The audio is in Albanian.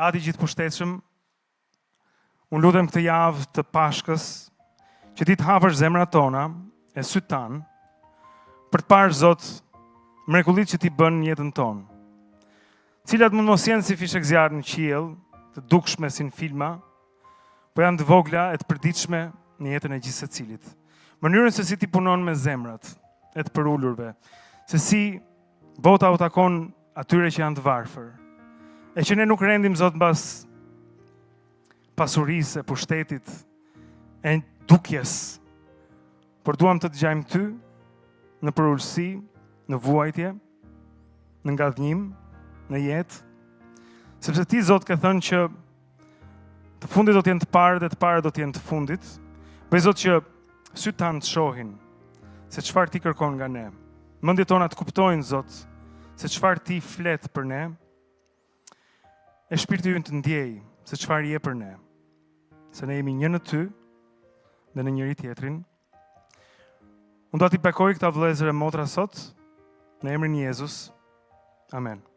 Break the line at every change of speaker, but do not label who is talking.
Ati gjithëpushtetshëm, unë lutem këtë javë të Pashkës, që ti të hapësh zemrat tona, e sytë tanë, për të parë Zot mrekullitë që ti bën në jetën tonë. Cilat mund mos jenë si fishek zjarri në qiell, të dukshme si në filma, po janë të vogla e të përditshme në jetën e gjithë secilit. Mënyrën se si ti punon me zemrat e të përulurve, se si bota u takon atyre që janë të varfër. E që ne nuk rendim Zot mbas pasurisë, e pushtetit, e dukjes, por duam të dëgjojmë ty në përulësi, në vuajtje, në ngadhnim, në jetë, sepse ti Zot ke thënë që të fundit do të jenë të parë dhe të parë do të jenë të fundit. Bëj Zot që sytë tanë të shohin se çfarë ti kërkon nga ne. Mendjet tona të kuptojnë Zot se çfarë ti flet për ne. E shpirti ynë të ndjej se çfarë je për ne. Se ne jemi një në ty dhe në njëri tjetrin. Unë do t'i bekoj këta vëllezër e motra sot në emrin e Jezus. Amen.